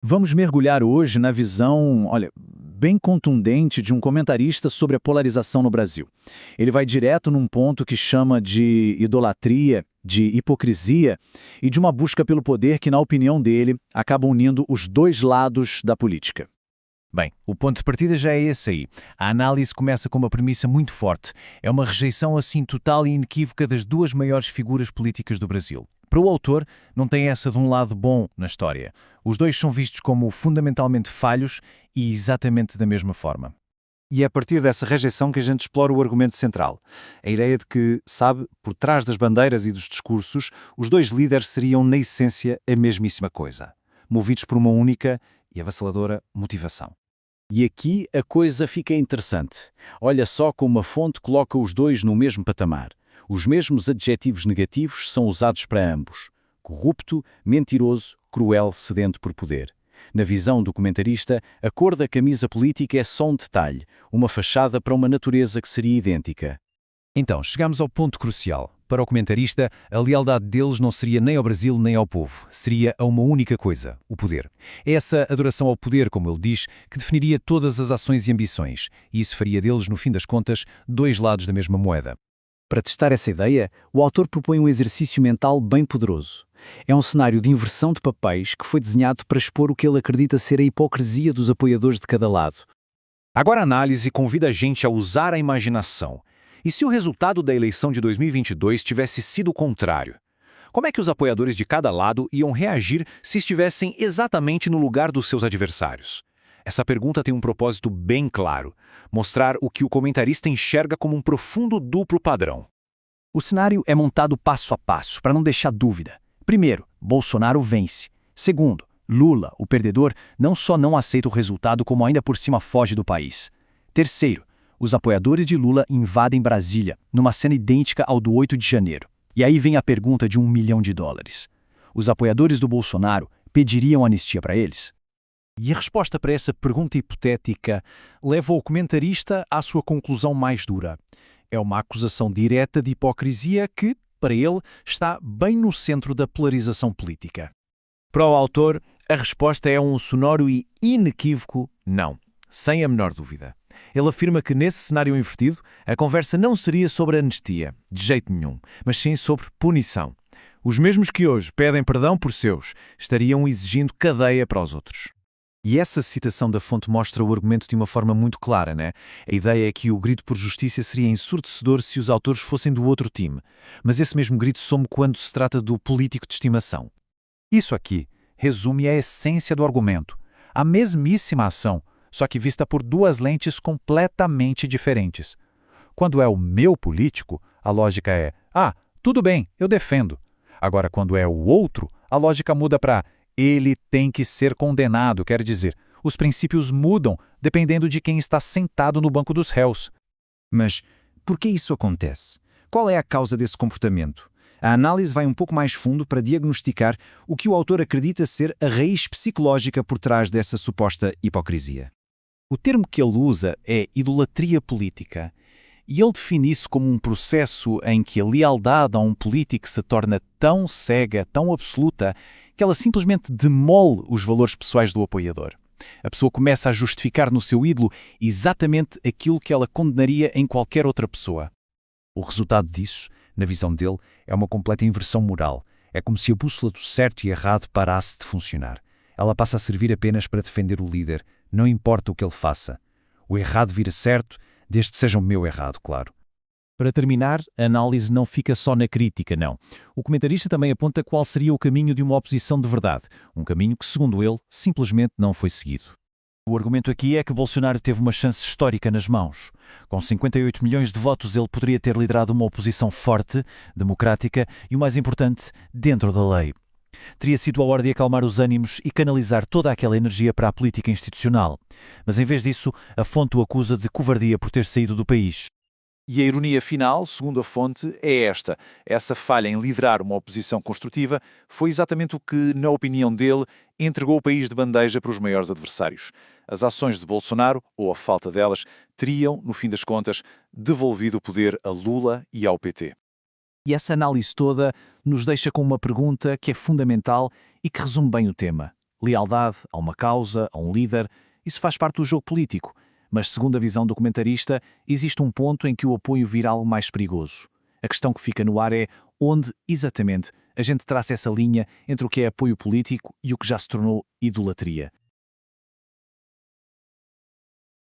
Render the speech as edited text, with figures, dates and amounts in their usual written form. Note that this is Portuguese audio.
Vamos mergulhar hoje na visão, olha, bem contundente de um comentarista sobre a polarização no Brasil. Ele vai direto num ponto que chama de idolatria, de hipocrisia e de uma busca pelo poder que, na opinião dele, acaba unindo os dois lados da política. Bem, o ponto de partida já é esse aí. A análise começa com uma premissa muito forte. É uma rejeição assim total e inequívoca das duas maiores figuras políticas do Brasil. Para o autor, não tem essa de um lado bom na história. Os dois são vistos como fundamentalmente falhos e exatamente da mesma forma. E é a partir dessa rejeição que a gente explora o argumento central. A ideia de que, sabe, por trás das bandeiras e dos discursos, os dois líderes seriam, na essência, a mesmíssima coisa, movidos por uma única e avassaladora motivação. E aqui a coisa fica interessante. Olha só como a fonte coloca os dois no mesmo patamar. Os mesmos adjetivos negativos são usados para ambos: corrupto, mentiroso, cruel, sedento por poder. Na visão do comentarista, a cor da camisa política é só um detalhe, uma fachada para uma natureza que seria idêntica. Então, chegamos ao ponto crucial. Para o comentarista, a lealdade deles não seria nem ao Brasil nem ao povo. Seria a uma única coisa: o poder. É essa adoração ao poder, como ele diz, que definiria todas as ações e ambições. E isso faria deles, no fim das contas, dois lados da mesma moeda. Para testar essa ideia, o autor propõe um exercício mental bem poderoso. É um cenário de inversão de papéis que foi desenhado para expor o que ele acredita ser a hipocrisia dos apoiadores de cada lado. Agora a análise convida a gente a usar a imaginação. E se o resultado da eleição de 2022 tivesse sido o contrário? Como é que os apoiadores de cada lado iam reagir se estivessem exatamente no lugar dos seus adversários? Essa pergunta tem um propósito bem claro: mostrar o que o comentarista enxerga como um profundo duplo padrão. O cenário é montado passo a passo, para não deixar dúvida. Primeiro, Bolsonaro vence. Segundo, Lula, o perdedor, não só não aceita o resultado, como ainda por cima foge do país. Terceiro, os apoiadores de Lula invadem Brasília, numa cena idêntica ao do 8 de janeiro. E aí vem a pergunta de $1 milhão. Os apoiadores do Bolsonaro pediriam anistia para eles? E a resposta para essa pergunta hipotética leva o comentarista à sua conclusão mais dura. É uma acusação direta de hipocrisia que, para ele, está bem no centro da polarização política. Para o autor, a resposta é um sonoro e inequívoco não, sem a menor dúvida. Ele afirma que, nesse cenário invertido, a conversa não seria sobre anistia, de jeito nenhum, mas sim sobre punição. Os mesmos que hoje pedem perdão por seus, estariam exigindo cadeia para os outros. E essa citação da fonte mostra o argumento de uma forma muito clara, né? A ideia é que o grito por justiça seria ensurdecedor se os autores fossem do outro time, mas esse mesmo grito some quando se trata do político de estimação. Isso aqui resume a essência do argumento, a mesmíssima ação, só que vista por duas lentes completamente diferentes. Quando é o meu político, a lógica é: tudo bem, eu defendo. Agora, quando é o outro, a lógica muda para: ele tem que ser condenado, quer dizer, os princípios mudam dependendo de quem está sentado no banco dos réus. Mas por que isso acontece? Qual é a causa desse comportamento? A análise vai um pouco mais fundo para diagnosticar o que o autor acredita ser a raiz psicológica por trás dessa suposta hipocrisia. O termo que ele usa é idolatria política, e ele define isso como um processo em que a lealdade a um político se torna tão cega, tão absoluta, que ela simplesmente demole os valores pessoais do apoiador. A pessoa começa a justificar no seu ídolo exatamente aquilo que ela condenaria em qualquer outra pessoa. O resultado disso, na visão dele, é uma completa inversão moral. É como se a bússola do certo e errado parasse de funcionar. Ela passa a servir apenas para defender o líder, não importa o que ele faça. O errado vira certo, desde que seja o meu errado, claro. Para terminar, a análise não fica só na crítica, não. O comentarista também aponta qual seria o caminho de uma oposição de verdade, um caminho que, segundo ele, simplesmente não foi seguido. O argumento aqui é que Bolsonaro teve uma chance histórica nas mãos. Com 58 milhões de votos, ele poderia ter liderado uma oposição forte, democrática e, o mais importante, dentro da lei. Teria sido a hora de acalmar os ânimos e canalizar toda aquela energia para a política institucional. Mas, em vez disso, a fonte o acusa de covardia por ter saído do país. E a ironia final, segundo a fonte, é esta. Essa falha em liderar uma oposição construtiva foi exatamente o que, na opinião dele, entregou o país de bandeja para os maiores adversários. As ações de Bolsonaro, ou a falta delas, teriam, no fim das contas, devolvido o poder a Lula e ao PT. E essa análise toda nos deixa com uma pergunta que é fundamental e que resume bem o tema. Lealdade a uma causa, a um líder, isso faz parte do jogo político. Mas, segundo a visão do documentarista, existe um ponto em que o apoio vira algo mais perigoso. A questão que fica no ar é onde, exatamente, a gente traça essa linha entre o que é apoio político e o que já se tornou idolatria.